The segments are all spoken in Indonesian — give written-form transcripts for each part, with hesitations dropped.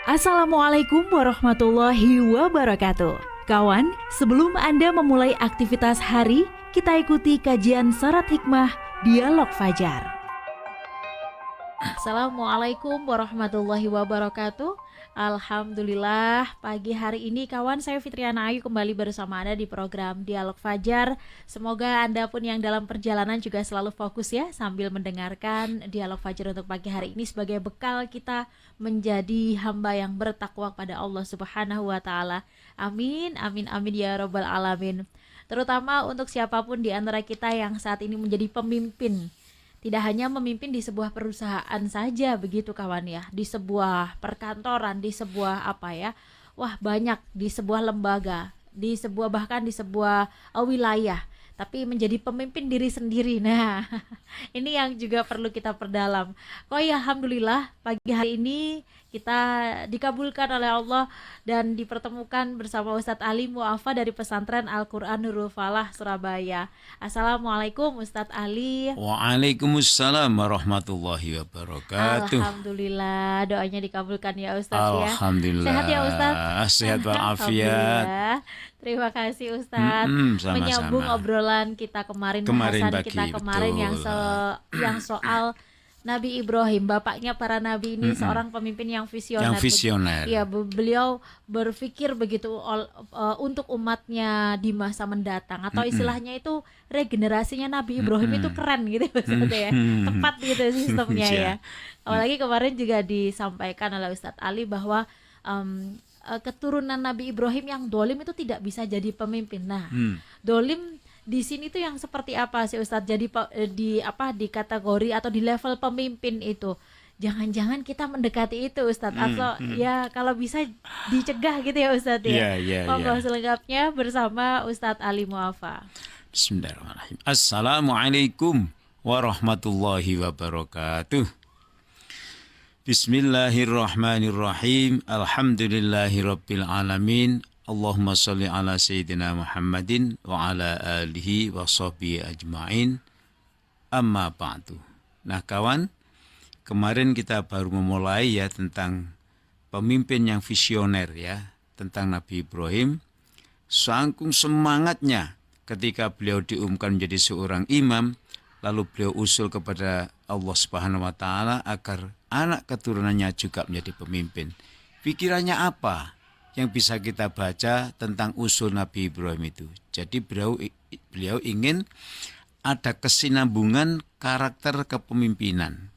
Assalamualaikum warahmatullahi wabarakatuh. Kawan, sebelum Anda memulai aktivitas hari, kita ikuti kajian Syarat Hikmah Dialog Fajar. Assalamualaikum warahmatullahi wabarakatuh. Alhamdulillah, pagi hari ini kawan, saya Fitriana Ayu kembali bersama Anda di program Dialog Fajar. Semoga Anda pun yang dalam perjalanan juga selalu fokus ya, sambil mendengarkan Dialog Fajar untuk pagi hari ini sebagai bekal kita menjadi hamba yang bertakwa pada Allah Subhanahu wa Ta'ala. Amin, amin, amin ya Rabbal Alamin. Terutama untuk siapapun di antara kita yang saat ini menjadi pemimpin. Tidak hanya memimpin di sebuah perusahaan saja begitu kawan ya, di sebuah perkantoran, di sebuah banyak, di sebuah lembaga, di sebuah bahkan di sebuah wilayah, tapi menjadi pemimpin diri sendiri. Nah, ini yang juga perlu kita perdalam. Oh ya, alhamdulillah pagi hari ini kita dikabulkan oleh Allah dan dipertemukan bersama Ustadz Ali Mu'afa dari Pesantren Al-Quran Nurul Falah Surabaya. Assalamualaikum Ustadz Ali. Waalaikumsalam warahmatullahi wabarakatuh. Alhamdulillah, doanya dikabulkan ya Ustadz ya. Alhamdulillah. Sehat ya Ustadz? Sehat walafiat. Terima kasih Ustadz. Menyambung obrolan kita kemarin bahasan kita kemarin yang soal Nabi Ibrahim, bapaknya para nabi ini seorang pemimpin yang visioner. Iya, beliau berpikir begitu untuk umatnya di masa mendatang, atau istilahnya itu regenerasinya Nabi Ibrahim itu keren gitu maksudnya ya. Tepat gitu sistemnya ya. Apalagi kemarin juga disampaikan oleh Ustadz Ali bahwa keturunan Nabi Ibrahim yang dolim itu tidak bisa jadi pemimpin. Nah, dolim di sini tuh yang seperti apa sih Ustadz? Jadi di kategori atau di level pemimpin itu, jangan-jangan kita mendekati itu Ustadz, atau ya kalau bisa dicegah gitu ya Ustadz ya. Monggo selengkapnya bersama Ustadz Ali Mu'afa. Bismillahirrahmanirrahim. Assalamualaikum warahmatullahi wabarakatuh. Bismillahirrahmanirrahim. Alhamdulillahirabbil alamin. Allahumma sholli ala sayyidina Muhammadin wa ala alihi wa sahbihi ajma'in. Amma ba'du. Nah kawan, kemarin kita baru memulai ya tentang pemimpin yang visioner ya, tentang Nabi Ibrahim. Saking semangatnya ketika beliau diumumkan menjadi seorang imam, lalu beliau usul kepada Allah Subhanahu wa Ta'ala agar anak keturunannya juga menjadi pemimpin. Pikirannya apa yang bisa kita baca tentang usul Nabi Ibrahim itu? Jadi beliau ingin ada kesinambungan karakter kepemimpinan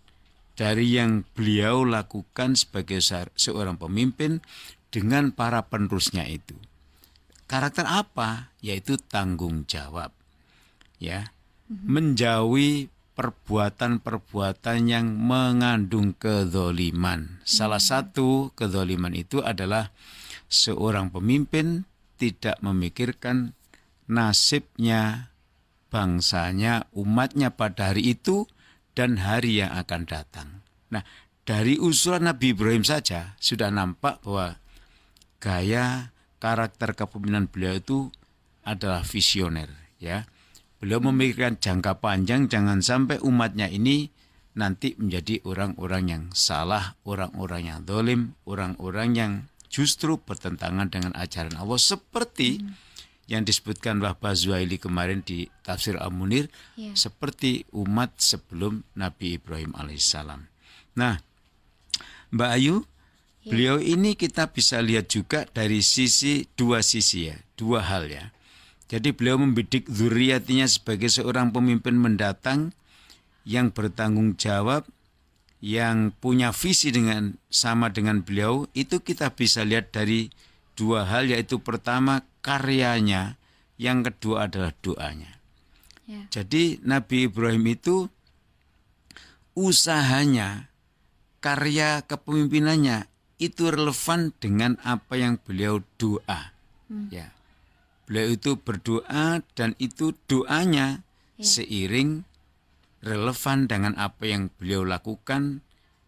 dari yang beliau lakukan sebagai seorang pemimpin dengan para penerusnya itu. Karakter apa? Yaitu tanggung jawab. Ya, menjauhi perbuatan-perbuatan yang mengandung kedzaliman. Salah satu kedzaliman itu adalah seorang pemimpin tidak memikirkan nasibnya, bangsanya, umatnya pada hari itu dan hari yang akan datang. Nah, dari usulan Nabi Ibrahim saja sudah nampak bahwa gaya karakter kepemimpinan beliau itu adalah visioner, ya. Beliau memikirkan jangka panjang, jangan sampai umatnya ini nanti menjadi orang-orang yang salah, orang-orang yang zalim, orang-orang yang justru bertentangan dengan ajaran Allah, seperti yang disebutkan oleh Pak Zuhaili kemarin di Tafsir Al-Munir, seperti umat sebelum Nabi Ibrahim alaihissalam. Nah, Mbak Ayu, beliau ini kita bisa lihat juga dari dua sisi ya, dua hal ya. Jadi beliau membidik dzurriyyatinya sebagai seorang pemimpin mendatang yang bertanggung jawab, yang punya visi sama dengan beliau. Itu kita bisa lihat dari dua hal, yaitu pertama karyanya, yang kedua adalah doanya. Jadi Nabi Ibrahim itu usahanya, karya kepemimpinannya itu relevan dengan apa yang beliau doa. Ya, beliau itu berdoa dan itu doanya seiring relevan dengan apa yang beliau lakukan,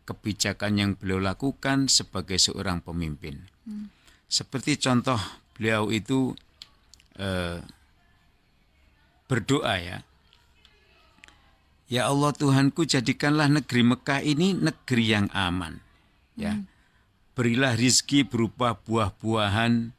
kebijakan yang beliau lakukan sebagai seorang pemimpin. Seperti contoh beliau itu berdoa ya, ya Allah Tuhanku, jadikanlah negeri Mekah ini negeri yang aman. Ya, berilah rizki berupa buah-buahan,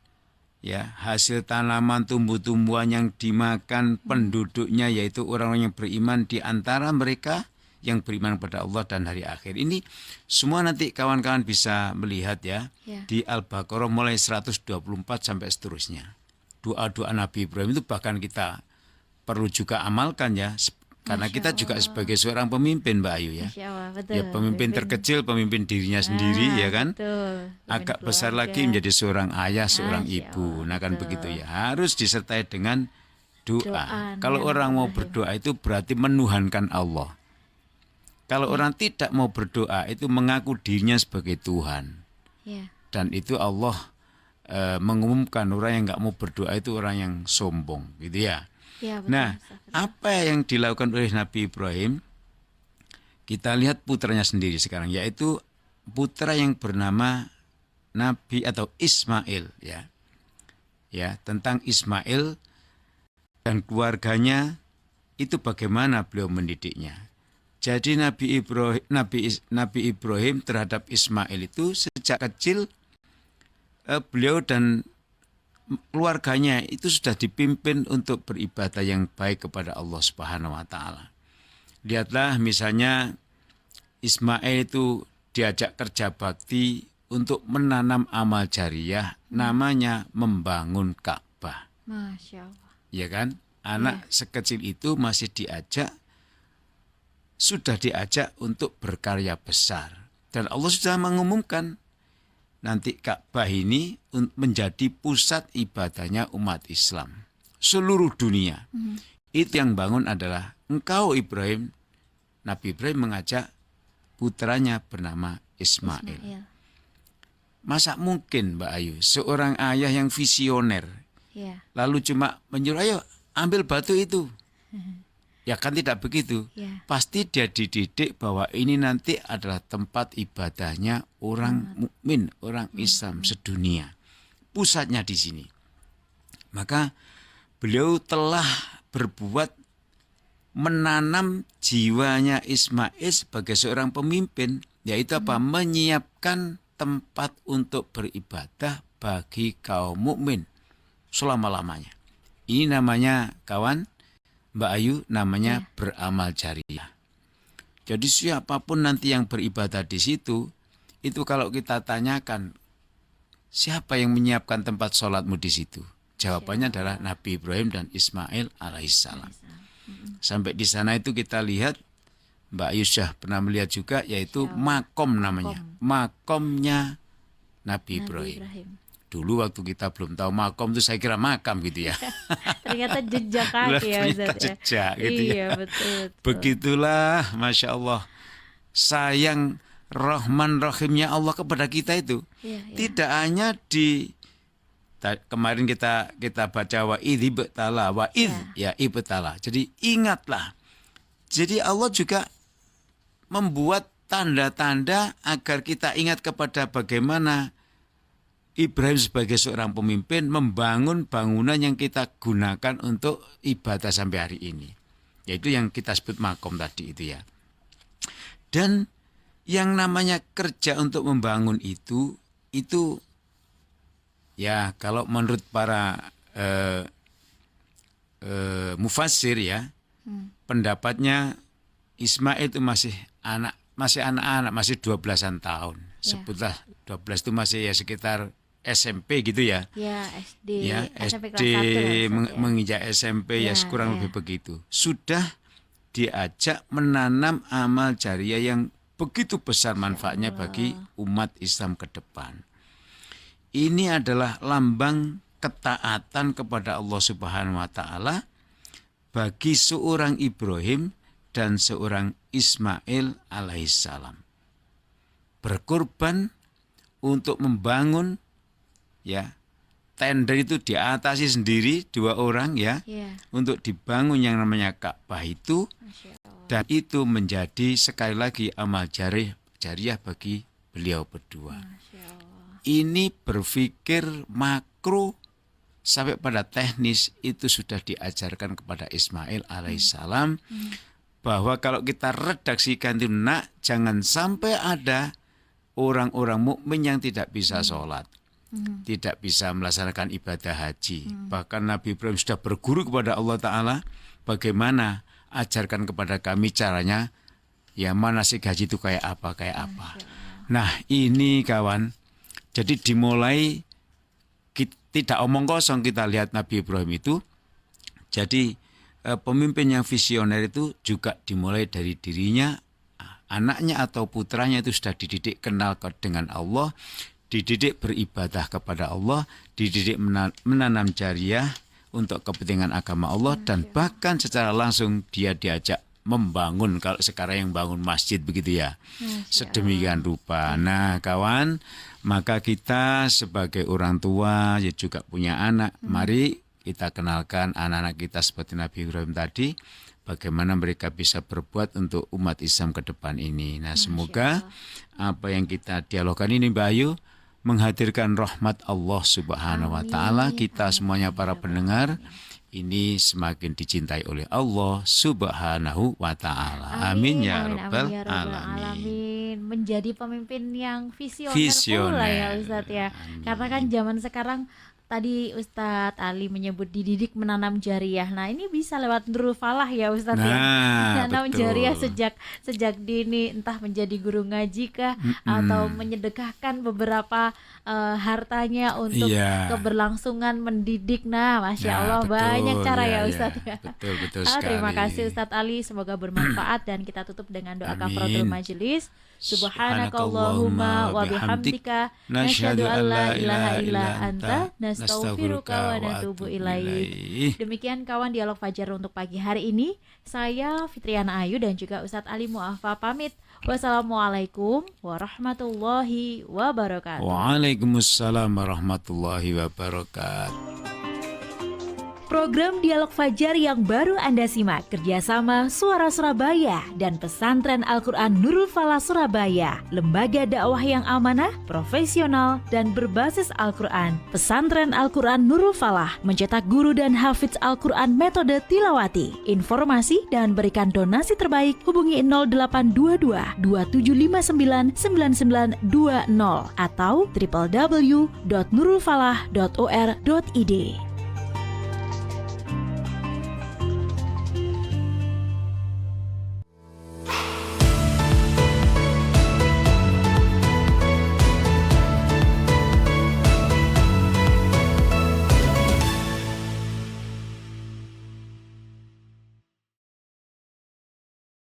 ya, hasil tanaman, tumbuh-tumbuhan yang dimakan penduduknya, yaitu orang-orang yang beriman di antara mereka yang beriman pada Allah dan hari akhir. Ini semua nanti kawan-kawan bisa melihat ya, di Al-Baqarah mulai 124 sampai seterusnya. Doa-doa Nabi Ibrahim itu bahkan kita perlu juga amalkan ya, karena kita juga sebagai seorang pemimpin, Mbak Ayu ya. betul. Ya, pemimpin terkecil, pemimpin dirinya sendiri ya kan. Betul. Agak besar lagi menjadi seorang ayah, seorang ibu. Nah kan begitu ya. Harus disertai dengan doa. Kalau orang mau berdoa itu berarti menuhankan Allah. Kalau orang tidak mau berdoa itu mengaku dirinya sebagai Tuhan. Dan itu Allah mengumumkan orang yang nggak mau berdoa itu orang yang sombong, gitu ya. Nah, apa yang dilakukan oleh Nabi Ibrahim? Kita lihat putranya sendiri sekarang, yaitu putra yang bernama Nabi atau Ismail ya. Ya, tentang Ismail dan keluarganya itu bagaimana beliau mendidiknya. Jadi Nabi Ibrahim terhadap Ismail itu sejak kecil beliau dan keluarganya itu sudah dipimpin untuk beribadah yang baik kepada Allah Subhanahu wa taala. Lihatlah misalnya Ismail itu diajak kerja bakti untuk menanam amal jariah, namanya membangun Ka'bah. Masya Allah. Ya kan? Anak sekecil itu masih sudah diajak untuk berkarya besar. Dan Allah sudah mengumumkan nanti Ka'bah ini menjadi pusat ibadahnya umat Islam seluruh dunia. Itu yang bangun adalah engkau Ibrahim. Nabi Ibrahim mengajak putranya bernama Ismail. Masa mungkin Mbak Ayu seorang ayah yang visioner lalu cuma menyuruh ayo ambil batu itu? Ya kan tidak begitu. Pasti dia dididik bahwa ini nanti adalah tempat ibadahnya orang mukmin, orang Islam sedunia. Pusatnya di sini. Maka beliau telah berbuat menanam jiwanya Ismail sebagai seorang pemimpin, yaitu apa? Menyiapkan tempat untuk beribadah bagi kaum mukmin selama-lamanya. Ini namanya kawan Mbak Ayu, namanya beramal jariah. Jadi siapapun nanti yang beribadah di situ, itu kalau kita tanyakan, siapa yang menyiapkan tempat sholatmu di situ? Jawabannya adalah Nabi Ibrahim dan Ismail alaihissalam. Sampai di sana itu kita lihat, Mbak Ayu sudah pernah melihat juga, yaitu makom namanya. Makomnya Nabi Ibrahim. Dulu waktu kita belum tahu makom itu saya kira makam gitu ya. Ternyata jejak kaki ya Ustaz. Jejak gitu ya. Betul. Begitulah Masya Allah. Sayang Rahman Rahimnya Allah kepada kita itu. Tidak hanya kemarin kita baca wa idh ibtala wa idh ibtala. Jadi ingatlah. Jadi Allah juga membuat tanda-tanda agar kita ingat kepada bagaimana Ibrahim sebagai seorang pemimpin membangun bangunan yang kita gunakan untuk ibadah sampai hari ini. Yaitu yang kita sebut makom tadi itu ya. Dan yang namanya kerja untuk membangun itu ya kalau menurut para mufassir ya, pendapatnya Ismail itu masih anak-anak, masih 12-an tahun. Sebutlah 12 itu masih ya sekitar SMP gitu ya. Ya, SD. Ya, SMP SD kelas 1 menginjak SMP ya kurang lebih begitu. Sudah diajak menanam amal jariah yang begitu besar manfaatnya bagi umat Islam ke depan. Ini adalah lambang ketaatan kepada Allah Subhanahu wa taala bagi seorang Ibrahim dan seorang Ismail alaihissalam. Berkorban untuk membangun ya tenda itu diatasi sendiri 2 orang ya untuk dibangun yang namanya Ka'bah itu, dan itu menjadi sekali lagi amal jariah bagi beliau berdua. Ini berpikir makro sampai pada teknis itu sudah diajarkan kepada Ismail alaihissalam bahwa kalau kita redaksikan itu jangan sampai ada orang-orang mukmin yang tidak bisa sholat, tidak bisa melaksanakan ibadah haji. Bahkan Nabi Ibrahim sudah berguru kepada Allah Ta'ala, bagaimana ajarkan kepada kami caranya, ya manasik haji itu kayak apa. Nah ini kawan, jadi dimulai tidak omong kosong, kita lihat Nabi Ibrahim itu. Jadi pemimpin yang visioner itu juga dimulai dari dirinya, anaknya atau putranya itu sudah dididik kenal dengan Allah, dididik beribadah kepada Allah, dididik menanam jariah untuk kepentingan agama Allah, dan bahkan secara langsung dia diajak membangun, kalau sekarang yang bangun masjid begitu ya, sedemikian rupa. Nah kawan, maka kita sebagai orang tua ya juga punya anak, mari kita kenalkan anak-anak kita seperti Nabi Ibrahim tadi, bagaimana mereka bisa berbuat untuk umat Islam ke depan ini. Nah semoga apa yang kita dialogkan ini Mbak Ayu menghadirkan rahmat Allah Subhanahu wa Ta'ala. Kita semuanya para pendengar ini semakin dicintai oleh Allah Subhanahu wa Ta'ala. Amin ya rabbal alamin. Menjadi pemimpin yang visioner pula ya Ustadz ya. Karena kan zaman sekarang tadi Ustadz Ali menyebut dididik menanam jariah. Nah ini bisa lewat Nurul Falah ya Ustadz ya. Menanam jariah sejak dini, entah menjadi guru ngaji kah, atau menyedekahkan beberapa hartanya untuk keberlangsungan mendidik. Nah Masya Allah banyak cara ya Ustadz ya. Betul sekali. Terima kasih Ustadz Ali, semoga bermanfaat, dan kita tutup dengan doa kafaratul majelis. Subhanakallahumma wa bihamdika nasyhadu an la ilaha illa anta nastaghfiruka wa natubu ilaik. Demikian kawan Dialog Fajar untuk pagi hari ini. Saya Fitriana Ayu dan juga Ustadz Ali Mu'affa pamit. Wassalamualaikum warahmatullahi wabarakatuh. Waalaikumsalam warahmatullahi wabarakatuh. Program Dialog Fajar yang baru Anda simak kerjasama Suara Surabaya dan Pesantren Al-Quran Nurul Falah Surabaya, lembaga dakwah yang amanah, profesional, dan berbasis Al-Quran. Pesantren Al-Quran Nurul Falah mencetak guru dan hafidz Al-Quran metode tilawati. Informasi dan berikan donasi terbaik hubungi 0822 2759 9920 atau www.nurulfalah.or.id.